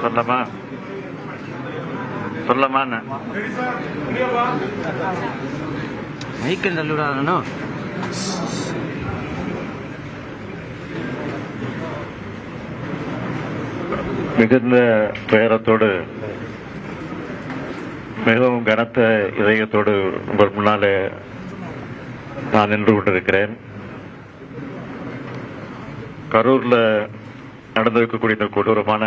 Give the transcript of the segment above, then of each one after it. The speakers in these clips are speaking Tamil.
சொல்லமா சொல்லமா மைக்கல் தள்ளிவிடாதோ. மிகுந்த துயரத்தோடு மிகவும் கனத்த இதயத்தோடு உங்கள் முன்னாலே நான் நின்று கொண்டிருக்கிறேன். கரூர்ல நடந்திருக்கக்கூடிய இந்த கொடூரமான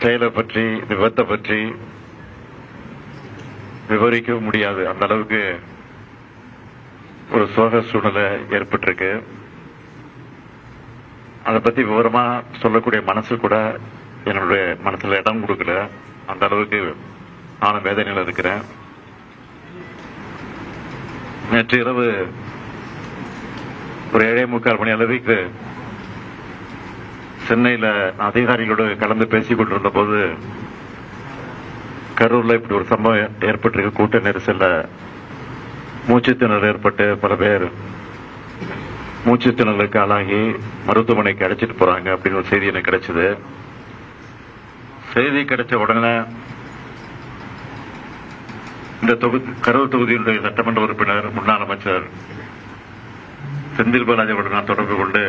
செயலை பற்றி, விபத்தை பற்றி விவரிக்க முடியாது. அந்த அளவுக்கு ஒரு சோக சூழ்நிலை ஏற்பட்டிருக்கு. அதை பத்தி விவரமா சொல்லக்கூடிய மனசு கூட என்னுடைய மனசுல இடம் கொடுக்கல. அந்த அளவுக்கு நானும் வேதனையில் இருக்கிறேன். நேற்று இரவு ஒரு 7:45 மணி அளவுக்கு சென்னையில அதிகாரிகளோடு கலந்து பேசிக் கொண்டிருந்த போது கரூர்ல இப்படி ஒரு சம்பவம் ஏற்பட்டிருக்க. கூட்ட நெரிசல்ல மூச்சுத்திணறல் ஏற்பட்டு பல பேர் மூச்சுத்திணறலுக்கு ஆளாகி மருத்துவமனைக்கு அழைச்சிட்டு போறாங்க அப்படின்னு ஒரு செய்தி எனக்கு கிடைச்சது. செய்தி கிடைச்ச உடனே இந்த கரூர் தொகுதியினுடைய சட்டமன்ற உறுப்பினர் முன்னாள் அமைச்சர் செந்தில் பாலாஜியோடு நான் தொடர்பு கொண்டு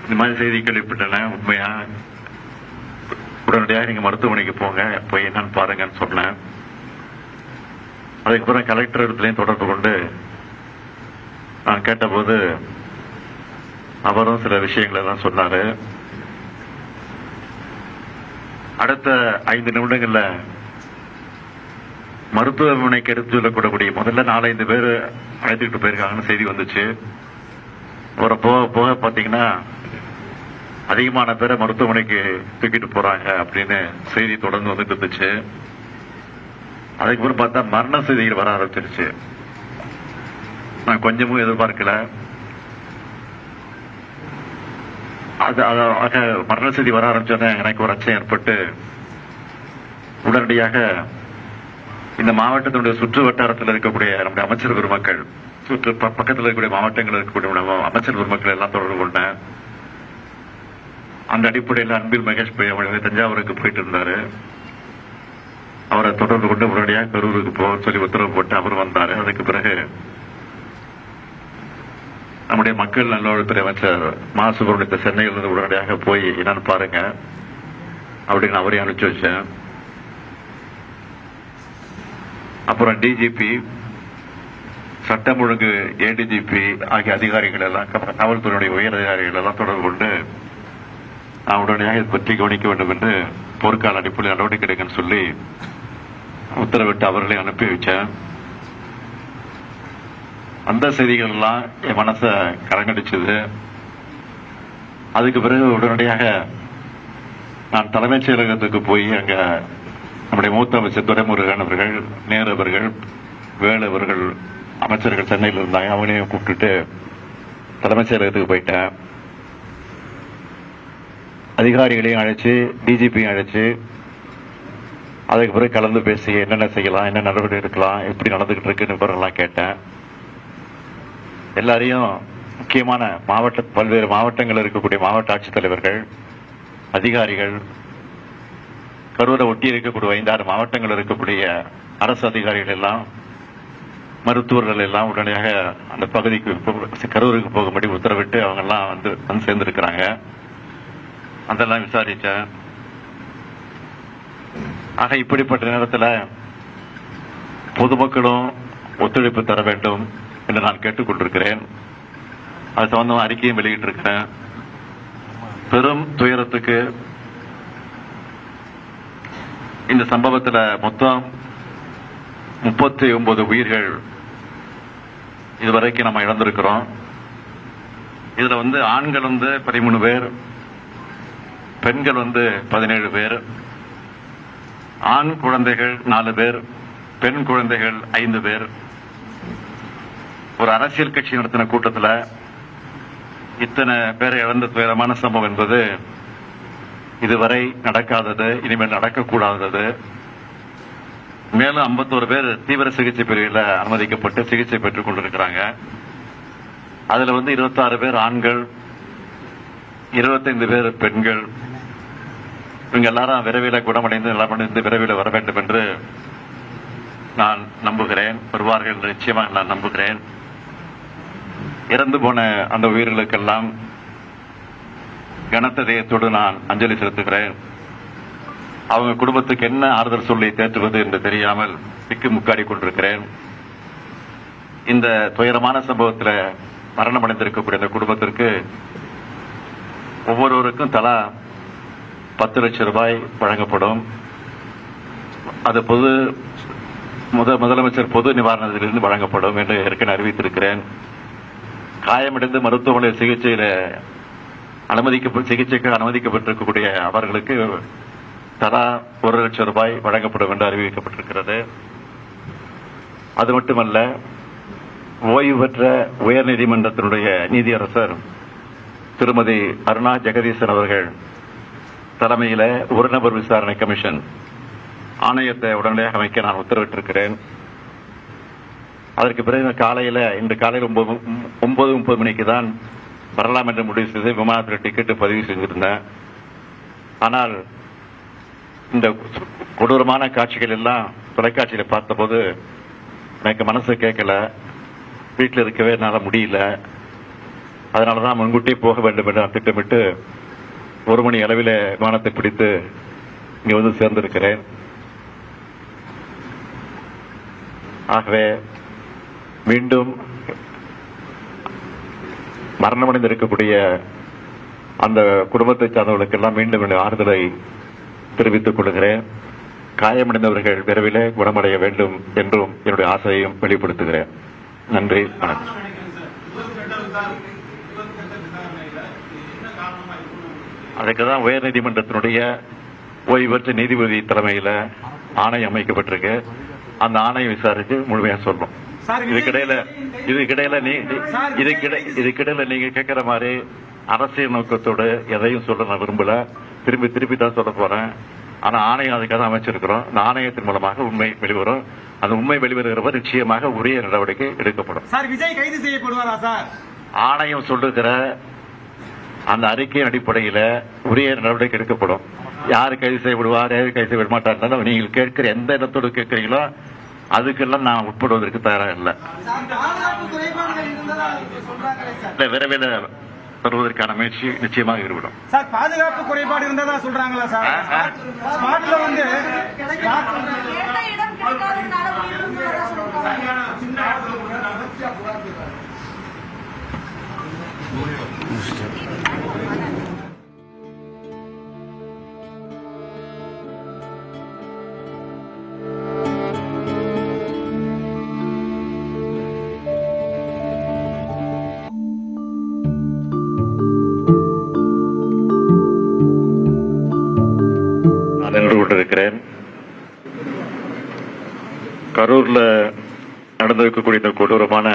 இந்த மாதிரி செய்தி கேள்விப்பட்டன, உண்மையா, உடனடியாக நீங்க மருத்துவமனைக்கு போங்க, போய் என்னன்னு பாருங்கன்னு சொன்னேன். அதுக்கப்புறம் கலெக்டர் இடத்துலையும் தொடர்பு கொண்டு நான் கேட்டபோது அவரும் சில விஷயங்கள் எல்லாம் சொன்னாரு. அடுத்த 5 நிமிடங்கள்ல மருத்துவமனைக்கு எடுத்து சொல்லக்கூடக்கூடிய முதல்ல 4-5 பேர் அழைத்துக்கிட்டு போயிருக்காங்கன்னு செய்தி வந்துச்சு. அப்புறம் போக போக பாத்தீங்கன்னா அதிகமான பேரை மருத்துவமனைக்கு தூக்கிட்டு போறாங்க அப்படின்னு செய்தி தொடர்ந்து வந்துட்டு இருந்துச்சு. அதுக்கப்புறம் பார்த்தா மரண செய்திகள் வர ஆரம்பிச்சிருச்சு. நான் கொஞ்சமும் எதிர்பார்க்கல. மரண செய்தி வர ஆரம்பிச்சோன்னே எனக்கு ஒரு அச்சம் ஏற்பட்டு உடனடியாக இந்த மாவட்டத்தினுடைய சுற்று வட்டாரத்தில் இருக்கக்கூடிய நம்முடைய அமைச்சர் பெருமக்கள், சுற்று பக்கத்தில் இருக்கக்கூடிய மாவட்டங்கள் இருக்கக்கூடிய அமைச்சர் பெருமக்கள் எல்லாம் தொடர்பு கொண்டேன். அந்த அடிப்படையில் அன்பில் மகேஷ் தஞ்சாவூருக்கு போயிட்டு இருந்தாரு. அவரை தொடர்பு கொண்டு உடனடியாக கரூருக்கு போக சொல்லி உத்தரவு போட்டு அவர் வந்தாரு. அதுக்கு பிறகு நம்முடைய மக்கள் நல்வாழ்வுத்துறை அமைச்சர் மா சுப்பிரமணியத்தை சென்னையிலிருந்து உடனடியாக போய் என்னன்னு பாருங்க அப்படின்னு அவரையும் அனுப்பிச்சு வச்சேன். அப்புறம் டிஜிபி, சட்டம் ஒழுங்கு ஏடிஜிபி ஆகிய அதிகாரிகள் எல்லாம், காவல்துறையுடைய உயர் அதிகாரிகள் எல்லாம் தொடர்பு கொண்டு நான் உடனடியாக இதை பற்றி கவனிக்க வேண்டும் என்று போர்க்கால அடிப்படையில் நடவடிக்கை எடுக்கன்னு சொல்லி உத்தரவிட்டு அவர்களை அனுப்பி வச்சேன். அந்த செய்திகள் எல்லாம் என் மனசை கலங்கடிச்சது. அதுக்கு பிறகு உடனடியாக நான் தலைமைச் செயலகத்துக்கு போய் அங்க நம்முடைய மூத்த அமைச்சர் துரைமுருகன் அவர்கள், நேரு அவர்கள், வேலு அவர்கள் அமைச்சர்கள் சென்னையில் இருந்தாங்க. அவனையும் கூப்பிட்டுட்டு தலைமைச் செயலகத்துக்கு போயிட்டேன். அதிகாரிகளையும் அழைச்சு, டிஜிபியும் அழைச்சு, அதுக்கு பிறகு கலந்து பேசி என்னென்ன செய்யலாம், என்ன நடவடிக்கை எடுக்கலாம், எப்படி நடந்துகிட்டு இருக்குன்னு விவரம்லாம் கேட்டேன். எல்லாரையும் முக்கியமான பல்வேறு மாவட்டங்கள் இருக்கக்கூடிய மாவட்ட ஆட்சித்தலைவர்கள், அதிகாரிகள், கரூரை ஒட்டி இருக்கக்கூடிய 5-6 மாவட்டங்கள் இருக்கக்கூடிய அரசு அதிகாரிகள் எல்லாம், மருத்துவர்கள் எல்லாம் உடனடியாக அந்த பகுதிக்கு கரூருக்கு போகும்படி உத்தரவிட்டு அவங்க எல்லாம் வந்து சேர்ந்திருக்கிறாங்க. அதெல்லாம் விசாரிச்சேன். ஆக இப்படிப்பட்ட நேரத்தில் பொதுமக்களும் ஒத்துழைப்பு தர வேண்டும் என்று நான் கேட்டுக்கொண்டிருக்கிறேன். அது சம்பந்தமா அறிக்கையும் வெளியிட்டிருக்கிறேன். பெரும் துயரத்துக்கு இந்த சம்பவத்தில் மொத்தம் 39 உயிர்கள் இதுவரைக்கும் நம்ம இழந்திருக்கிறோம். இதுல ஆண்கள் 13 பேர், பெண்கள் 17 பேர், ஆண் குழந்தைகள் 4 பேர், பெண் குழந்தைகள் 5 பேர். ஒரு அரசியல் கட்சி நடத்தின கூட்டத்தில் இத்தனை பேரை இழந்த துயரமான சம்பவம் என்பது இதுவரை நடக்காதது, இனிமேல் நடக்கக்கூடாதது. மேலும் 51 பேர் தீவிர சிகிச்சை பிரிவில் அனுமதிக்கப்பட்டு சிகிச்சை பெற்றுக் கொண்டிருக்கிறாங்க. அதுல 26 பேர் ஆண்கள், 25 பேர் பெண்கள். இவங்க எல்லாரும் விரைவில் குணமடைந்து நலமடைந்து விரைவில் வர வேண்டும் என்று நான் நம்புகிறேன். வருவார்கள் என்று நிச்சயமாக நான் நம்புகிறேன். இறந்து போன அந்த உயிர்களுக்கெல்லாம் கனத்த இதயத்தோடு நான் அஞ்சலி செலுத்துகிறேன். அவங்க குடும்பத்துக்கு என்ன ஆறுதல் சொல்லி தேற்றுவது என்று தெரியாமல் திக்கு முக்காடி கொண்டிருக்கிறேன். இந்த துயரமான சம்பவத்தில் மரணமடைந்திருக்கக்கூடிய அந்த குடும்பத்திற்கு ஒவ்வொருவருக்கும் தலா 10 லட்சம் ரூபாய் வழங்கப்படும். அது முதலமைச்சர் பொது நிவாரணத்திலிருந்து வழங்கப்படும் என்று ஏற்கனவே அறிவித்திருக்கிறேன். காயமடைந்து மருத்துவமனையில் சிகிச்சைக்கு அனுமதிக்கப்பட்டிருக்கக்கூடிய அவர்களுக்கு தலா 1 லட்சம் ரூபாய் வழங்கப்படும் என்று அறிவிக்கப்பட்டிருக்கிறது. அது மட்டுமல்ல, ஓய்வு பெற்ற உயர்நீதிமன்றத்தினுடைய நீதியரசர் திருமதி அருணா ஜெகதீசன் அவர்கள் தலைமையில ஒரு நபர் விசாரணை கமிஷன் ஆணையத்தை உடனடியாக அமைக்க நான் உத்தரவிட்டிருக்கிறேன். அதற்கு பிறகு இன்று காலையில் 9:30 மணிக்கு தான் வரலாம் என்று முடிவு செய்து விமானத்தில் டிக்கெட்டு பதிவு செஞ்சிருந்தேன். ஆனால் இந்த கொடூரமான காட்சிகள் எல்லாம் தொலைக்காட்சியில் பார்த்தபோது எனக்கு மனசு கேட்கல. வீட்டில் இருக்கவே என்னால் முடியல. அதனாலதான் முன்கூட்டியே போக வேண்டும் என்று நான் திட்டமிட்டு 1 மணி அளவில் விமானத்தை பிடித்து இங்க வந்து சேர்ந்திருக்கிறேன். ஆகவே மீண்டும் மரணமடைந்திருக்கக்கூடிய அந்த குடும்பத்தை சார்ந்தவர்களுக்கெல்லாம் மீண்டும் ஆறுதலை தெரிவித்துக் கொள்கிறேன். காயமடைந்தவர்கள் விரைவில் குணமடைய வேண்டும் என்றும் என்னுடைய ஆசையையும் வெளிப்படுத்துகிறேன். நன்றி, வணக்கம். அதுக்குதான் உயர்நீதிமன்றத்தினுடைய ஓய்வு பெற்ற நீதிபதி தலைமையில் ஆணையம் அமைக்கப்பட்டிருக்கு. அந்த ஆணையம் விசாரித்து முழுமையா சொல்லும். இதுக்கிடையில நீங்க கேட்கிற மாதிரி அரசியல் நோக்கத்தோடு எதையும் சொல்ல நான் விரும்பல. திருப்பி தான் சொல்ல போறேன். ஆனா ஆணையம் அதுக்காக அமைச்சிருக்கிறோம். அந்த ஆணையத்தின் மூலமாக உண்மை வெளிவரும். அந்த உண்மை வெளிவருகிறவர் நிச்சயமாக உரிய நடவடிக்கை எடுக்கப்படும். சார், விஜய் கைது செய்யப்படுவாரா சார்? ஆணையம் சொல்லுகிற அந்த அறிக்கையின் அடிப்படையில் உரிய நடவடிக்கை எடுக்கப்படும். யாரு கைது செய்யப்படுவார், யாரு கைது செய்ய மாட்டார், நீங்கள் கேட்கிற எந்த இடத்தோடு கேட்கிறீங்களோ அதுக்கெல்லாம் நான் உட்படுவதற்கு தயாராக இல்லை. விரைவில் வருவதற்கான முயற்சி நிச்சயமாக ஈடுபடும். சார், பாதுகாப்பு குறைபாடு இருந்ததா சொல்றாங்களா சார்? ஸ்பாட்ல வந்து கொண்டிருக்கிறேன். கரூர்ல நடந்திருக்கக்கூடிய இந்த கொடூரமான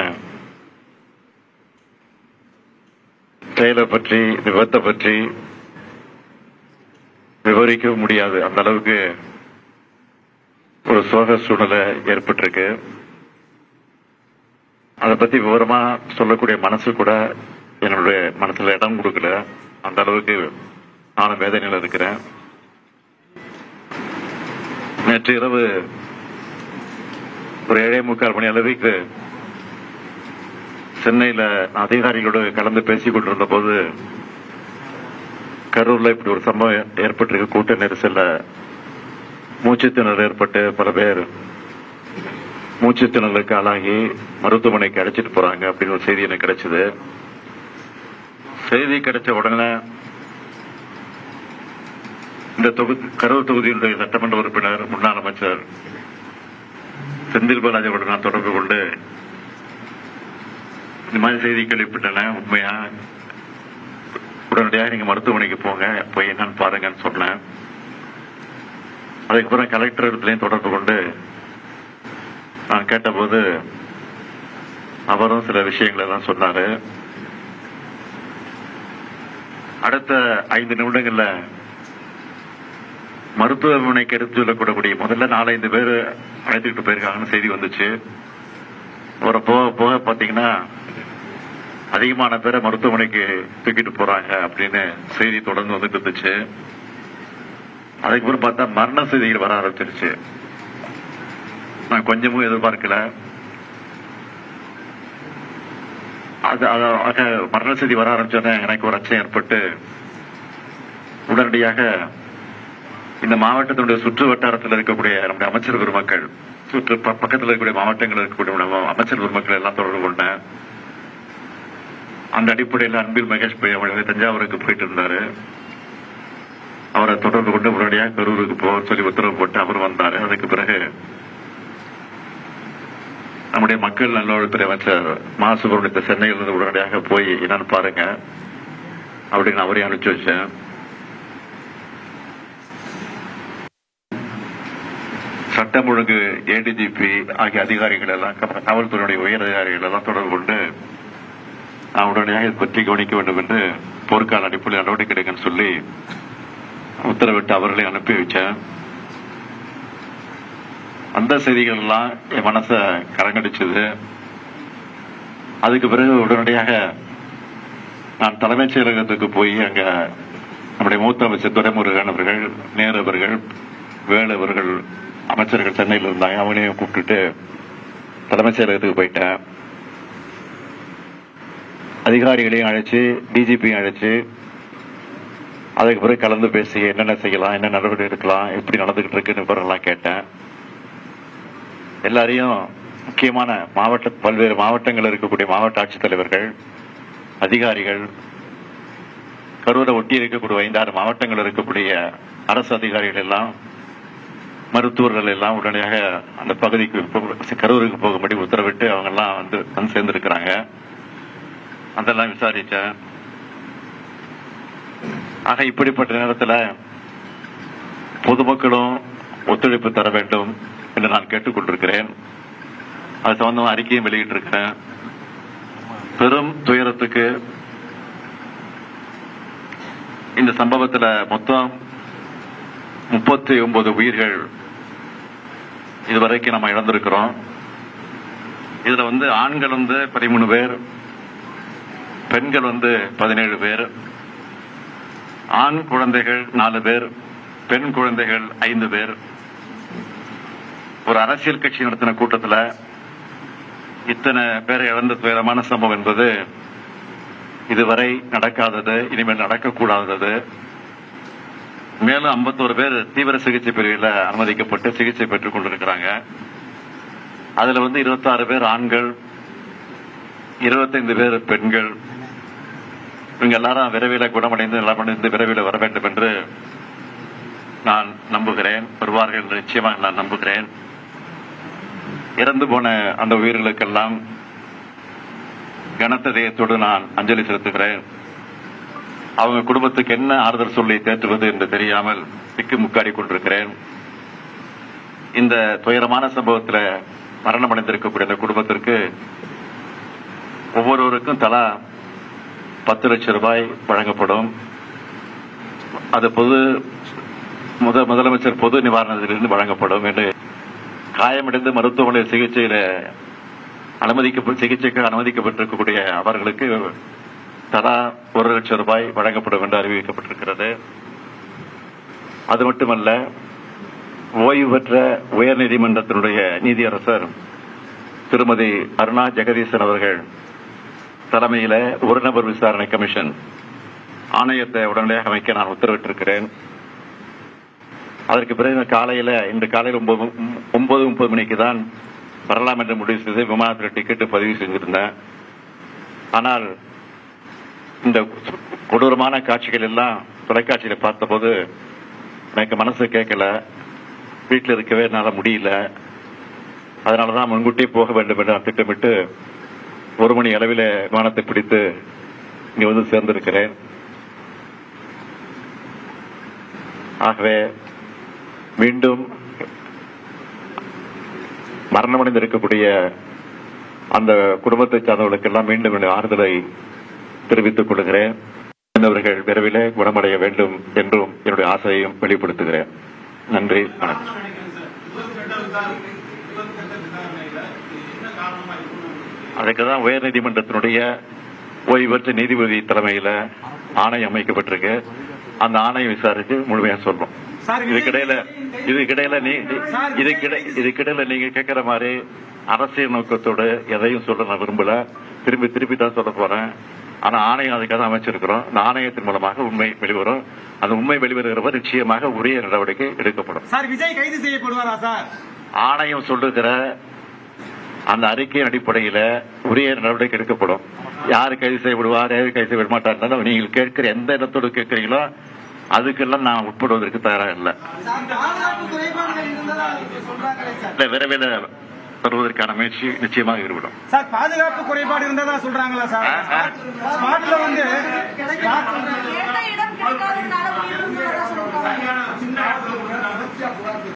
செயலை பற்றி, விபத்தை பற்றி விவரிக்க முடியாது. அந்த அளவுக்கு ஒரு சோக சூழ்நிலை ஏற்பட்டிருக்கு. அதை பத்தி விவரமா சொல்லக்கூடிய மனசு கூட என்னுடைய மனசுல இடம் கொடுக்கல. அந்த அளவுக்கு நானும் வேதனையில் இருக்கிறேன். நேற்று இரவு ஒரு 7:45 மணி அளவுக்கு சென்னையில அதிகாரிகளோடு கலந்து பேசிக் கொண்டிருந்த போது கரூர்ல இப்படி ஒரு சம்பவம் ஏற்பட்டிருக்க. கூட்ட நெரிசல்ல மூச்சுத்திணறல் ஏற்பட்டு பல பேர் மூச்சுத்திணறலுக்கு ஆளாகி மருத்துவமனைக்கு அழைச்சிட்டு போறாங்க அப்படின்னு ஒரு செய்தி எனக்கு கிடைச்சது. செய்தி கிடைச்ச உடனே இந்த கரூர் தொகுதியினுடைய சட்டமன்ற உறுப்பினர் முன்னாள் அமைச்சர் செந்தில் பாலாஜியோடு நான் தொடர்பு கொண்டு இந்த மாதிரி செய்தி கேள்விப்பட்டன, உண்மையா, உடனடியாக நீங்க மருத்துவமனைக்கு போங்க, போய் என்னன்னு பாருங்கன்னு சொன்னேன். அதுக்கப்புறம் கலெக்டர் இடத்துலயும் தொடர்பு கொண்டு நான் கேட்டபோது அவரும் சில விஷயங்களை தான் சொன்னாரு. அடுத்த 5 நிமிடங்கள்ல மருத்துவமனைக்கு எடுத்து சொல்லக்கூடக்கூடிய முதல்ல 4-5 பேர் அழைத்துக்கிட்டு போயிருக்காங்கன்னு செய்தி வந்துச்சு. அவரை போக போக பாத்தீங்கன்னா அதிகமான பேரை மருத்துவமனைக்கு தூக்கிட்டு போறாங்க அப்படின்னு செய்தி தொடர்ந்து வந்துட்டு இருந்துச்சு. அதுக்கப்புறம் பார்த்தா மரண செய்திகள் வர ஆரம்பிச்சிருச்சு. நான் கொஞ்சமும் எதிர்பார்க்கல. மரண செய்தி வர ஆரம்பிச்சோன்னே எனக்கு ஒரு அச்சம் ஏற்பட்டு உடனடியாக இந்த மாவட்டத்தினுடைய சுற்று வட்டாரத்தில் இருக்கக்கூடிய நம்முடைய அமைச்சர் பெருமக்கள், சுற்று பக்கத்தில் இருக்கக்கூடிய மாவட்டங்கள் இருக்கக்கூடிய அமைச்சர் பெருமக்கள் எல்லாம் தொடர்பு கொண்டேன். அந்த அடிப்படையில் அன்பில் மகேஷ் தஞ்சாவூருக்கு போயிட்டு இருந்தாரு. அவரை தொடர்பு கொண்டு உடனடியாக கரூருக்கு போக சொல்லி உத்தரவு போட்டு அவர் வந்தாரு. அதுக்கு பிறகு நம்முடைய மக்கள் நல்வாழ்வுத்துறை அமைச்சர் மா சுப்பிரமணியத்தை சென்னையிலிருந்து உடனடியாக போய் என்னன்னு பாருங்க அப்படின்னு அவரையும் அனுப்பிச்சு வச்சேன். சட்டம் ஒழுங்கு ஏடிஜிபி ஆகிய அதிகாரிகள் எல்லாம், காவல்துறையுடைய உயர் அதிகாரிகள் எல்லாம் தொடர்பு கொண்டு நான் உடனடியாக இதை பற்றி கவனிக்க வேண்டும் என்று போர்க்கால அடிப்படையில் நடவடிக்கை எடுக்கன்னு சொல்லி உத்தரவிட்டு அவர்களை அனுப்பி வச்சேன். அந்த செய்திகள் எல்லாம் என் மனச கரங்கடிச்சது. அதுக்கு பிறகு உடனடியாக நான் தலைமைச் செயலகத்துக்கு போய் அங்க நம்முடைய மூத்த அமைச்சர் துரைமுருகன் அவர்கள், நேரு அவர்கள், வேலு அவர்கள் அமைச்சர்கள் சென்னையில் இருந்தாங்க. அவங்களையும் கூப்பிட்டுட்டு தலைமைச் செயலகத்துக்கு போயிட்டேன். அதிகாரிகளையும் அழைச்சு, டிஜிபியும் அழைச்சு, அதுக்கு பிறகு கலந்து பேசி என்னென்ன செய்யலாம், என்ன நடவடிக்கை எடுக்கலாம், எப்படி நடந்துகிட்டு இருக்குன்னு விவரம்லாம் கேட்டேன். எல்லாரையும் முக்கியமான பல்வேறு மாவட்டங்கள் இருக்கக்கூடிய மாவட்ட ஆட்சித்தலைவர்கள், அதிகாரிகள், கரூரை ஒட்டி இருக்கக்கூடிய 5-6 மாவட்டங்கள் இருக்கக்கூடிய அரசு அதிகாரிகள் எல்லாம், மருத்துவர்கள் எல்லாம் உடனடியாக அந்த பகுதிக்கு கரூருக்கு போகும்படி உத்தரவிட்டு அவங்க எல்லாம் வந்து சேர்ந்திருக்கிறாங்க. அதெல்லாம் விசாரிச்சேன். ஆக இப்படிப்பட்ட நேரத்தில் பொதுமக்களும் ஒத்துழைப்பு தர வேண்டும் என்று நான் கேட்டுக்கொண்டிருக்கிறேன். அது சம்பந்தமா அறிக்கையும் வெளியிட்டிருக்கிறேன். பெரும் துயரத்துக்கு இந்த சம்பவத்தில் மொத்தம் 39 உயிர்கள் இதுவரைக்கும் நம்ம இழந்திருக்கிறோம். இதுல ஆண்கள் 13 பேர், பெண்கள் 17 பேர், ஆண் குழந்தைகள் 4 பேர், பெண் குழந்தைகள் 5 பேர். ஒரு அரசியல் கட்சி நடத்தின கூட்டத்தில் இத்தனை பேரை இழந்த துயரமான சம்பவம் என்பது இதுவரை நடக்காதது, இனிமேல் நடக்கக்கூடாதது. மேலும் 51 பேர் தீவிர சிகிச்சை பிரிவில் அனுமதிக்கப்பட்டு சிகிச்சை பெற்றுக் கொண்டிருக்கிறாங்க. அதுல 26 பேர் ஆண்கள், 25 பேர் பெண்கள். இவங்க எல்லாரும் விரைவில் குணமடைந்து விரைவில் வர வேண்டும் என்று நான் நம்புகிறேன். வருவார்கள் என்று நிச்சயமாக நான் நம்புகிறேன். இறந்து போன அந்த உயிர்களுக்கெல்லாம் கனத்த இதயத்தோடு நான் அஞ்சலி செலுத்துகிறேன். அவங்க குடும்பத்துக்கு என்ன ஆறுதல் சொல்லி தேற்றுவது என்று தெரியாமல் திக்கு முக்காடி கொண்டிருக்கிறேன். இந்த துயரமான சம்பவத்தில் மரணமடைந்திருக்கக்கூடிய அந்த குடும்பத்திற்கு ஒவ்வொருவருக்கும் தலா 10 லட்சம் ரூபாய் வழங்கப்படும். அது முதலமைச்சர் பொது நிவாரணத்திலிருந்து வழங்கப்படும் என்று, காயமடைந்து மருத்துவமனை சிகிச்சைக்கு அனுமதிக்கப்பட்டிருக்கக்கூடிய அவர்களுக்கு தலா 1 லட்சம் ரூபாய் வழங்கப்படும் என்று அறிவிக்கப்பட்டிருக்கிறது. அது மட்டுமல்ல, ஓய்வு பெற்ற உயர்நீதிமன்றத்தினுடைய நீதியரசர் திருமதி அருணா ஜெகதீசன் அவர்கள் தலைமையில ஒரு நபர் விசாரணை கமிஷன் ஆணையத்தை உடனடியாக அமைக்க நான் உத்தரவிட்டிருக்கிறேன். அதற்கு பிறகு இன்று காலையில் 9:30 மணிக்கு தான் வரலாம் என்று முடிவு செய்து விமானத்தில் டிக்கெட்டு பதிவு செஞ்சிருந்தேன். ஆனால் இந்த கொடூரமான காட்சிகள் எல்லாம் தொலைக்காட்சியில பார்த்தபோது எனக்கு மனசு கேட்கல, வீட்டில் இருக்கவே என்னால் முடியல. அதனாலதான் முன்கூட்டியே போக வேண்டும் என்று நான் திட்டமிட்டு 1 மணி அளவில் விமானத்தை பிடித்து இங்க சேர்ந்திருக்கிறேன். ஆகவே மீண்டும் மரணமடைந்து இருக்கக்கூடிய அந்த குடும்பத்தை சார்ந்தவர்களுக்கெல்லாம் மீண்டும் ஆறுதலை தெரிவித்துக் கொள்கிறேன். அவர்கள் விரைவில் குணமடைய வேண்டும் என்றும் என்னுடைய ஆசையையும் வெளிப்படுத்துகிறேன். நன்றி, வணக்கம். அதுக்குதான் உயர்நீதிமன்றத்தினுடைய ஓய்வு பெற்ற நீதிபதி தலைமையில ஆணையம் அமைக்கப்பட்டிருக்கு. அந்த ஆணையம் விசாரிச்சு முழுமையா சொல்றோம். சார், இதுக்கிடையில நீங்க கேட்கிற மாதிரி அரசியல் நோக்கத்தோடு எதையும் சொல்ல நான் விரும்பல. திருப்பி தான் சொல்ல போறேன். ஆனா ஆணையம் அதுக்காக அமைச்சிருக்கிறோம். அந்த ஆணையத்தின் மூலமாக உண்மை வெளிவரும். அந்த உண்மை வெளிவருகிறவர் நிச்சயமாக உரிய நடவடிக்கை எடுக்கப்படும். சார், விஜய் கைது செய்யப்படுவாரா சார்? ஆணையம் சொல்லுகிற அந்த அறிக்கையின் அடிப்படையில உரிய நடவடிக்கை எடுக்கப்படும். யாரு கைது செய்யப்படுவார், யாரு கைது செய்ய மாட்டார், நீங்கள் கேட்கிற எந்த இடத்தோடு கேட்கிறீங்களோ அதுக்கெல்லாம் நான் உட்படுவதற்கு தயாராக இல்லை. விரைவில் தருவதற்கான முயற்சி நிச்சயமாக ஈடுபடும். சார், பாதுகாப்பு குறைபாடு இருந்ததா சொல்றாங்களா சார்? ஸ்பாட்ல வந்து இடம் கிடைக்காததுனால